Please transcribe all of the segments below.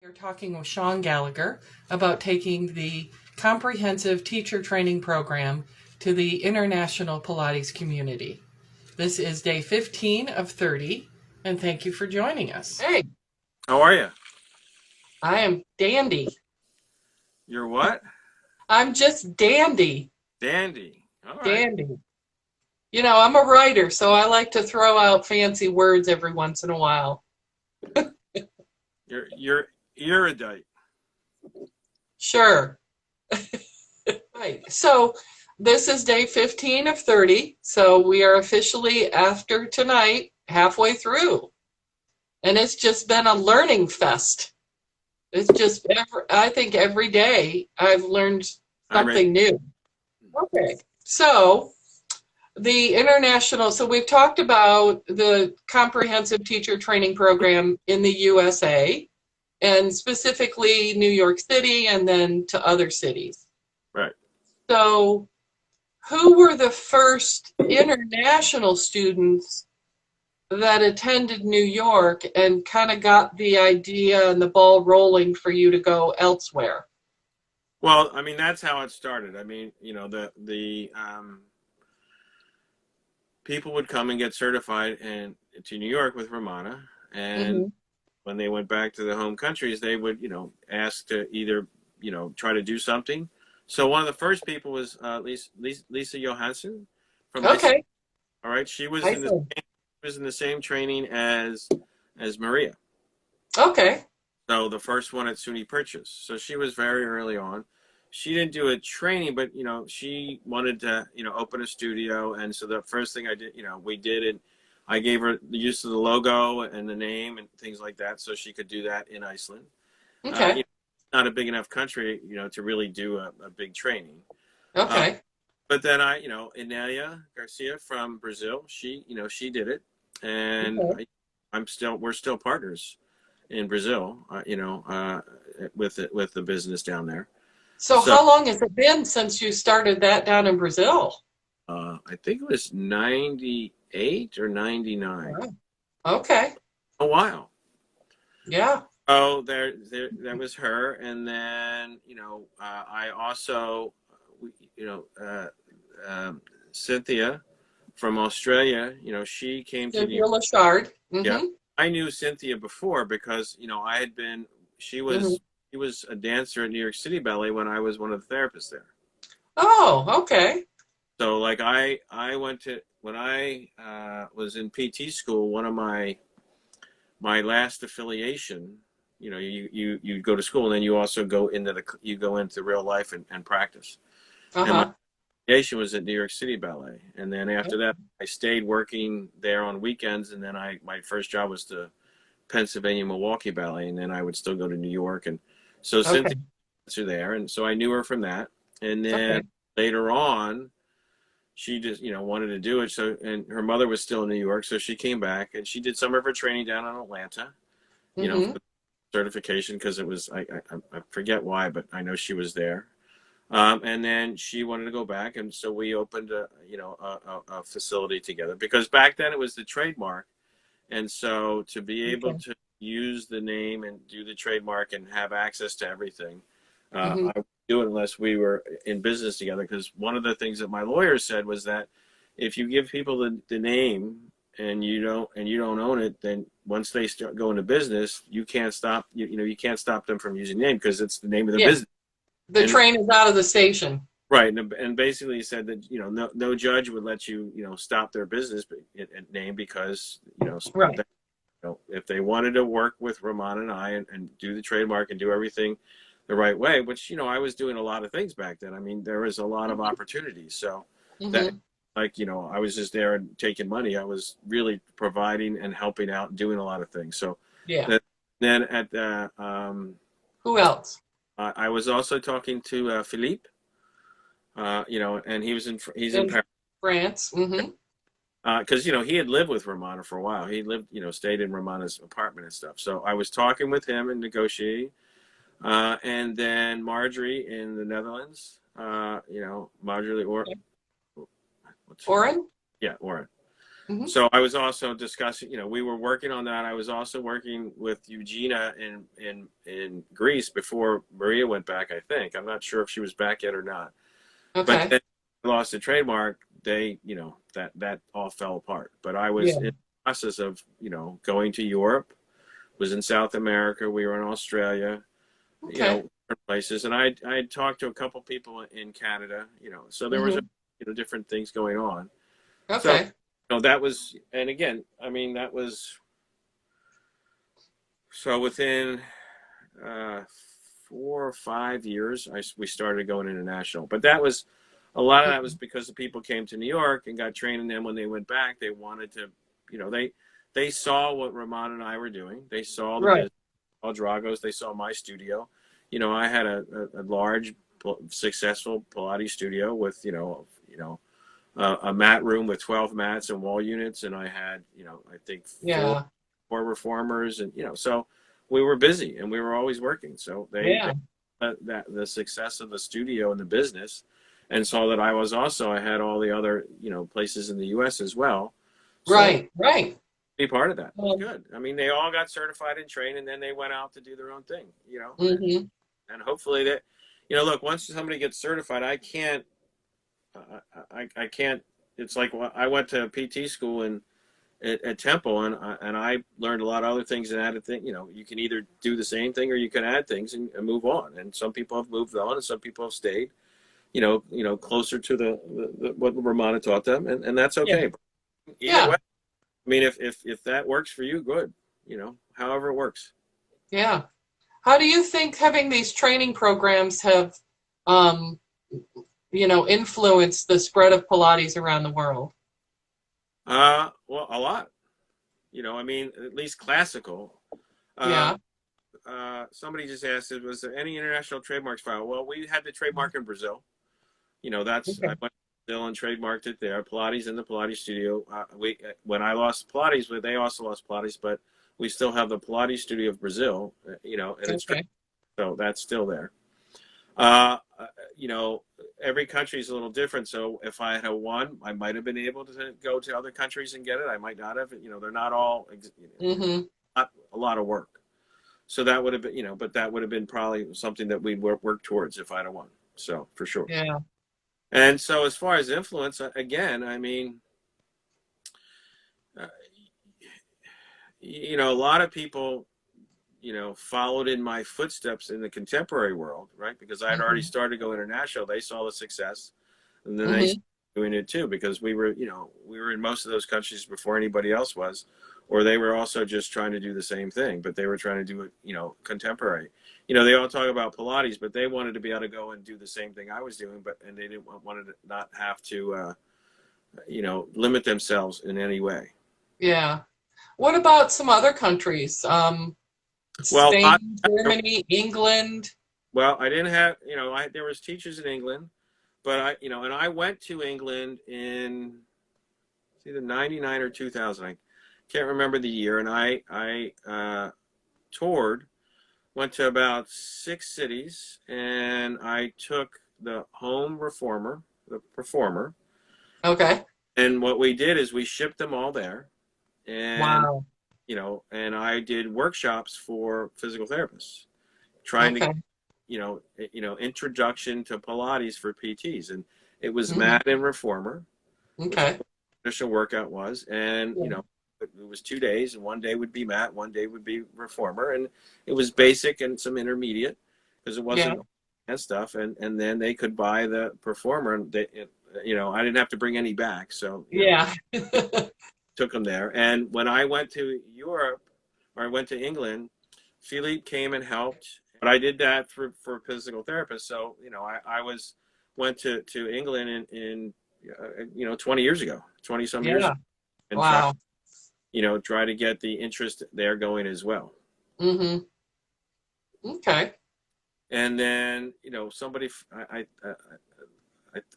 We're talking with Sean Gallagher about taking the comprehensive teacher training program to the international Pilates community. This is day 15 of 30, and thank you for joining us. Hey, How are you? I am dandy. You're what? I'm just dandy. Dandy. All right. Dandy. You know, I'm a writer, so I like to throw out fancy words every once in a while. You're erudite. Sure. Right. So this is day 15 of 30. So we are officially, after tonight, halfway through. And it's just been a learning fest. It's just, I think every day I've learned something new. Okay. So so we've talked about the comprehensive teacher training program in the USA and specifically New York City and then to other cities. Right. So who were the first international students that attended New York and kind of got the idea and the ball rolling for you to go elsewhere? Well, I mean, that's how it started. I mean, you know, the people would come and get certified to New York with Ramana, and when they went back to the home countries, they would, ask to either, try to do something. So one of the first people was Lisa Johansson from Iceland. All right, she was in the same training as Maria. Okay. So the first one at SUNY Purchase. So she was very early on. She didn't do a training, but she wanted to open a studio, and so the first thing I did, we did it. I gave her the use of the logo and the name and things like that, so she could do that in Iceland. Okay. Not a big enough country, to really do a big training. Okay. But then Inélia Garcia from Brazil, she did it, and we're still partners in Brazil, with the business down there. So how long has it been since you started that down in Brazil? I think it was 98 or 99. Wow. Okay. A while. Yeah. Oh, that was her, and then I also, Cynthia from Australia. She came to New York. Lachard. Yeah, I knew Cynthia before because I had been. She was a dancer at New York City Ballet when I was one of the therapists there. Oh, okay. So like I went to, when I was in PT school, one of my last affiliation, you go to school and then you also go into real life and practice. And my affiliation was at New York City Ballet. And then after that, I stayed working there on weekends. And then my first job was to Pennsylvania Milwaukee Ballet. And then I would still go to New York. And so Cynthia was there. And so I knew her from that. And then later on, she just, wanted to do it. So, and her mother was still in New York. So she came back and she did some of her training down in Atlanta, for certification. Cause it was, I forget why, but I know she was there. And then she wanted to go back. And so we opened a facility together because back then it was the trademark. And so to be able to use the name and do the trademark and have access to everything, I wouldn't do it unless we were in business together. Because one of the things that my lawyer said was that if you give people the name and you don't own it, then once they start going to business, you can't stop you can't stop them from using the name because it's the name of the business. The train is out of the station. Right, and basically he said that no judge would let you stop their business name because if they wanted to work with Ramon and I and do the trademark and do everything the right way, which I was doing a lot of things back then. I mean, there was a lot of opportunities. So that I was just there and taking money. I was really providing and helping out and doing a lot of things. So then at who else? I was also talking to Philippe. And he's in France. Because he had lived with Ramona for a while. He lived, stayed in Ramona's apartment and stuff. So I was talking with him and negotiating. And then Marjorie in the Netherlands. Marjorie Oren? Yeah, Oren. Hmm. So I was also discussing, we were working on that. I was also working with Eugenia in Greece before Maria went back, I think. I'm not sure if she was back yet or not. But Okay. then I lost the trademark. They, that all fell apart. But I was Yeah. in the process of, going to Europe, was in South America. We were in Australia, Okay. different places. And I talked to a couple people in Canada, so there was, Hmm. different things going on. So, Okay. that was, and again, I mean, that was, so within 4 or 5 years, we started going international. But that was, a lot of that was because the people came to New York and got trained, and then when they went back, they wanted to, they saw what Ramon and I were doing. They saw the Right. business, all Drago's. They saw my studio. I had a large, successful Pilates studio with, a mat room with 12 mats and wall units, and I had, I think Yeah. four reformers, and so we were busy and we were always working. So they Yeah. that the success of the studio and the business, and saw that I had all the other places in the U.S. as well. So Right. Right. be part of that. It was Um, good. I mean, they all got certified and trained, and then they went out to do their own thing. hmm. And hopefully that, look, once somebody gets certified, I can't. I can't. It's like, I went to PT school at Temple, and I learned a lot of other things and added things. You can either do the same thing or you can add things and move on. And some people have moved on, and some people have stayed. Closer to the what Ramona taught them, and that's Yeah. okay. But either Yeah. way, I mean, if that works for you, good. However it works. Yeah. How do you think having these training programs have, um, influenced the spread of Pilates around the world? Well, a lot. I mean, at least classical. Yeah. Um, Somebody just asked, was there any international trademarks filed? Well, we had the trademark in Brazil. I Okay. went to Brazil and trademarked it there. Pilates in the Pilates studio. When I lost Pilates, they also lost Pilates, but we still have the Pilates studio of Brazil. And it's Okay. so that's still there. Uh, uh, you know, every country is a little different. So if I had won, I might have been able to go to other countries and get it. I might not have. They're not all Hmm. not a lot of work. So that would have been, but that would have been probably something that we'd work towards if I'd have won. So for sure. Yeah. And so as far as influence, again, I mean, uh, a lot of people, followed in my footsteps in the contemporary world, right? Because I had already Hmm. started to go international. They saw the success, and then they Hmm. started doing it too, because we were in most of those countries before anybody else was, or they were also just trying to do the same thing, but they were trying to do it, contemporary. They all talk about Pilates, but they wanted to be able to go and do the same thing I was doing, and they didn't wanted to not have to, limit themselves in any way. Yeah. What about some other countries? Well, Spain, Germany, England. I didn't have, there was teachers in England, but and I went to England in, it's either 99 or 2000. I can't remember the year. And I toured, went to about 6 cities, and I took the home reformer, the performer. Okay. And what we did is we shipped them all there. And, Wow. and I did workshops for physical therapists, trying to, Okay. introduction to Pilates for PTs. And it was Hmm. mat and reformer, which is Okay. what the initial workout was. And, Yeah. it was 2 days, and one day would be mat, one day would be reformer. And it was basic and some intermediate, because it Yeah. wasn't and stuff. And then they could buy the performer, and I didn't have to bring any back. So, Yeah. took them there. And when I went to Europe, or I went to England, Philippe came and helped. But I did that for physical therapists. So, I went to England in 20 years ago, 20 some years Yeah. ago, and Wow. try to get the interest there going as well. Hmm. Okay. And then, somebody,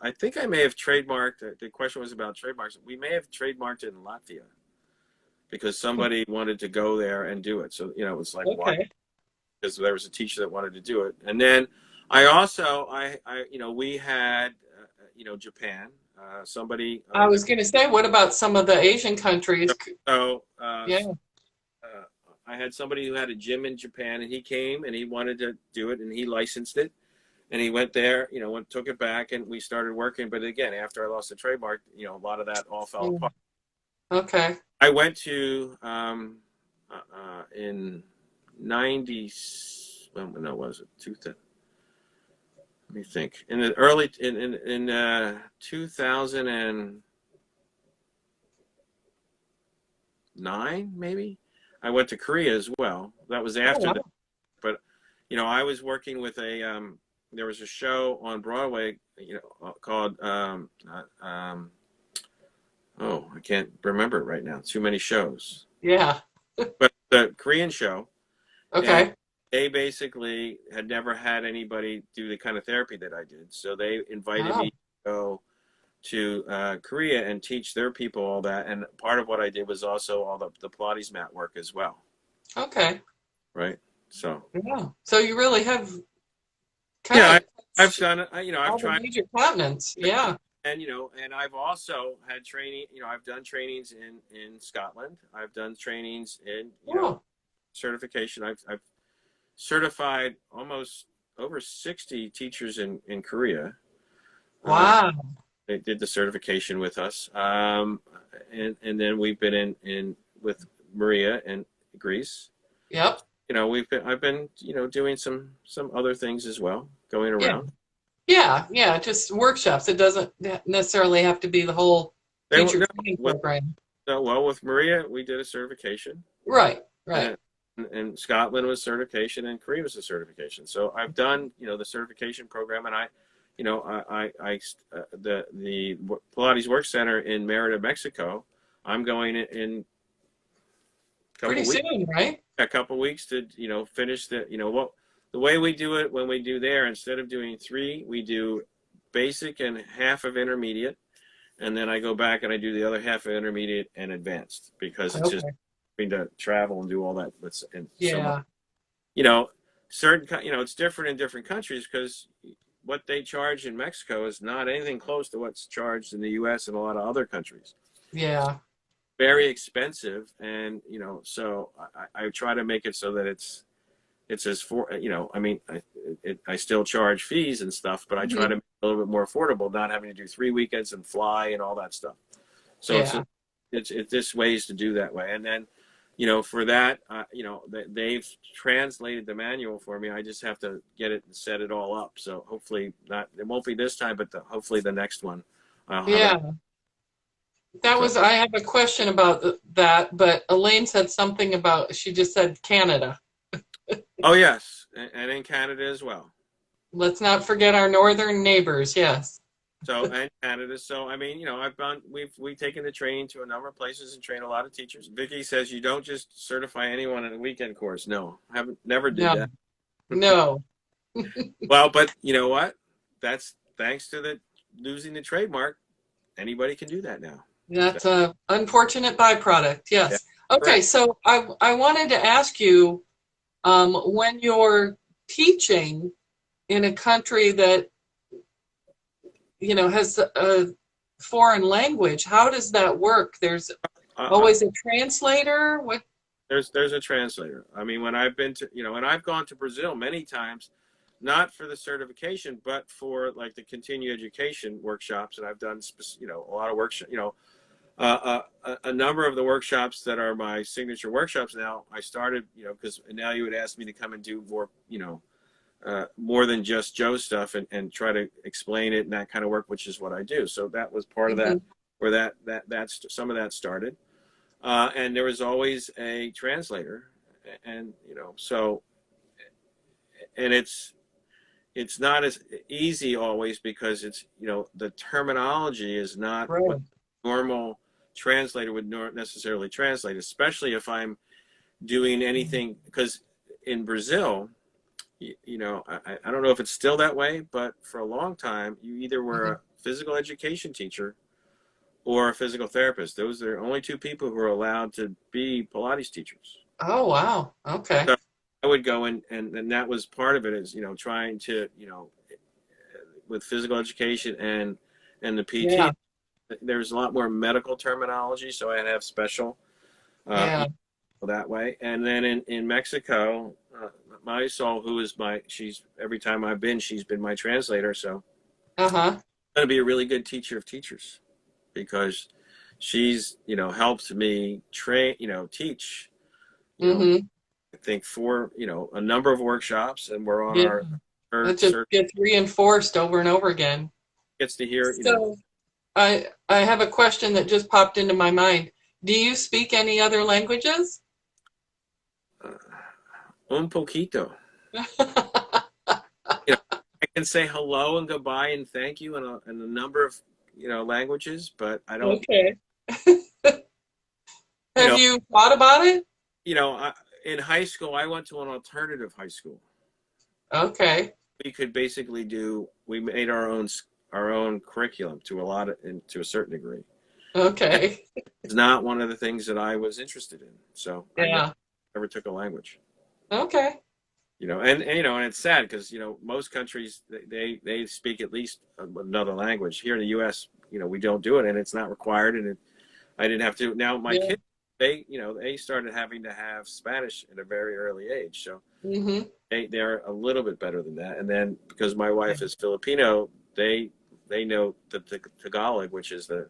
I think I may have trademarked, the question was about trademarks. We may have trademarked it in Latvia, because somebody wanted to go there and do it. So, it's like, why? Okay. Because there was a teacher that wanted to do it. And then I also, we had, Japan. Somebody. I was going to say, what about some of the Asian countries? So Yeah. I had somebody who had a gym in Japan, and he came and he wanted to do it, and he licensed it, and he went there, took it back, and we started working. But again, after I lost the trademark, a lot of that all fell apart. Okay. I went to in 90. When was it? 2000. Let me think. In the early in 2009, maybe. I went to Korea as well. That was after that. But I was working with there was a show on Broadway, called I can't remember it right now. Too many shows. Yeah. But the Korean show. Okay. They basically had never had anybody do the kind of therapy that I did. So they invited me to go to Korea and teach their people all that. And part of what I did was also all the Pilates mat work as well. Okay. Right. So. Yeah. So you really have I've done it. I've tried major continents. Yeah. And and I've also had training. I've done trainings in Scotland. I've done trainings in certification. I've certified almost over 60 teachers in Korea. Wow. They did the certification with us, and then we've been in with Maria in Greece. Yep. I've been doing some other things as well, going around. Yeah, just workshops. It doesn't necessarily have to be the whole teacher training program. Well, with Maria, we did a certification. Right. And Scotland was certification, and Korea was a certification. So I've done, the certification program, and the Pilates Work Center in Merida, Mexico. I'm going in pretty soon, right? A couple weeks to finish the the way we do it when we do there. Instead of doing 3, we do basic and half of intermediate, and then I go back and I do the other half of intermediate and advanced, because it's just to travel and do all that. Certain it's different in different countries, because what they charge in Mexico is not anything close to what's charged in the U.S. and a lot of other countries. Yeah. Very expensive, and so I try to make it so that it's as I still charge fees and stuff, but I try to make it a little bit more affordable, not having to do 3 weekends and fly and all that stuff. So it's just ways to do that way. And then for that they've translated the manual for me. I just have to get it and set it all up. So hopefully it won't be this time, but hopefully the next one I'll have I have a question about that, but Elaine said something about, she just said Canada. Oh, yes. And in Canada as well. Let's not forget our northern neighbors. Yes. So, and Canada. So, we've taken the training to a number of places and trained a lot of teachers. Vicki says you don't just certify anyone in a weekend course. No, never did that. No. Well, but you know what? That's thanks to losing the trademark. Anybody can do that now. That's an unfortunate byproduct. Yes. Yeah. Okay. Right. So I wanted to ask you, when you're teaching in a country that, has a foreign language, how does that work? There's always a translator? What? There's a translator. When I've been to, and I've gone to Brazil many times, not for the certification, but for like the continuing education workshops. And I've done, a lot of workshops, a number of the workshops that are my signature workshops now. I started, because now you would ask me to come and do more, more than just Joe stuff and try to explain it and that kind of work, which is what I do. So that was part of that, where that's some of that started. And there was always a translator, and so, and it's not as easy always, because it's the terminology is not what normal translator would necessarily translate, especially if I'm doing anything, because in Brazil, I don't know if it's still that way, but for a long time you either were a physical education teacher or a physical therapist. Those are the only 2 people who are allowed to be Pilates teachers. Oh, wow. Okay. So I would go and that was part of it, is trying to with physical education and the PT there's a lot more medical terminology, so I have special Yeah. that way. And then in Mexico, Marisol, who is she's every time I've been, she's been my translator. So Uh-huh. going to be a really good teacher of teachers because she's, helped me teach, Mm-hmm. I think for, a number of workshops, and we're on Yeah. our That third just cert, gets reinforced over and over again. gets to hear, So I have a question that just popped into my mind. Do you speak any other languages? un poquito. I can say hello and goodbye and thank you in a number of, languages, but I don't, Okay. you Have know, you thought about it? in high school, I went to an alternative high school. Okay. We could basically we made our own curriculum to a certain degree. Okay. It's not one of the things that I was interested in. So I Yeah. never took a language. Okay. And it's sad because, most countries, they speak at least another language. Here in the U.S., we don't do it, and it's not required, and I didn't have to. Now my Yeah. kids, they started having to have Spanish at a very early age, so Mm-hmm. they're a little bit better than that. And then because my wife is Filipino, they know the Tagalog, which is the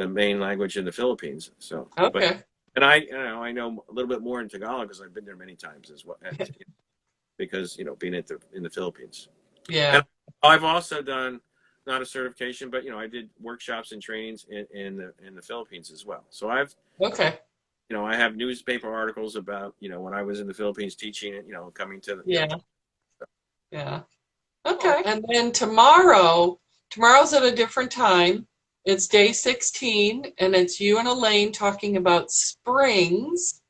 main language in the Philippines. So, Okay. and I know a little bit more in Tagalog because I've been there many times as well. Because being in the Philippines. Yeah. And I've also done not a certification, but I did workshops and trainings in the Philippines as well. So Okay. I have newspaper articles about when I was in the Philippines teaching it, coming to the Yeah. Yeah. Okay. And then tomorrow's at a different time. It's day 16, and it's you and Elaine talking about springs,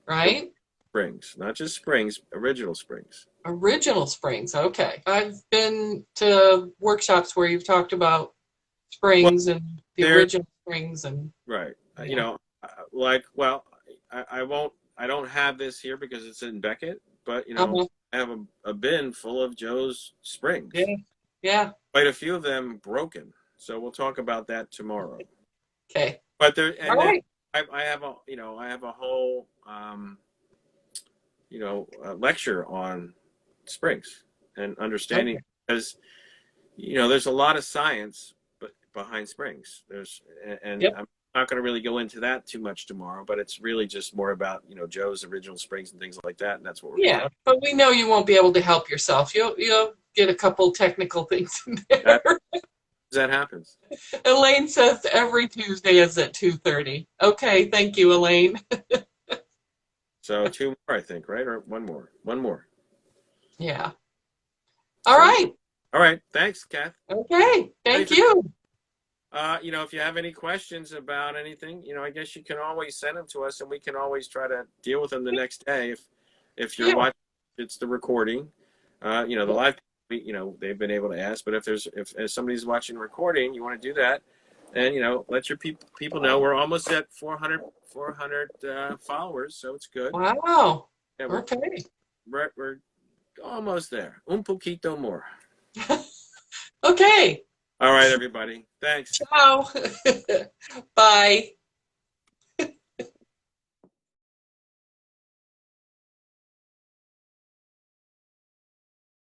right? springs, not just springs, original springs. Original springs. Okay. I've been to workshops where you've talked about Well, springs and the original springs and right. yeah. I don't have this here because it's in Beckett, but Uh-huh. I have a bin full of Joe's springs. Yeah. Yeah. Quite a few of them broken. So we'll talk about that tomorrow. Okay. But All right. I have a whole lecture on springs and understanding because there's a lot of science behind springs. Yep. I'm not going to really go into that too much tomorrow, but it's really just more about Joe's original springs and things like that, and that's what we're Yeah, but we know you won't be able to help yourself. You'll get a couple technical things in there. that happens. Elaine says every Tuesday is at 2:30. Okay, thank you, Elaine. So 2 more, I think, right? Or one more? One more. Yeah. All right. All right. Thanks, Kath. Okay. Thank you. If you have any questions about anything, I guess you can always send them to us, and we can always try to deal with them the next day. If you're watching, it's the recording. The live, they've been able to ask. But if somebody's watching the recording, you want to do that, and let your people know. We're almost at 400 followers, so it's good. Wow. Yeah, Okay. we're almost there. Un poquito more. Okay. All right, everybody. Thanks. Ciao. Bye.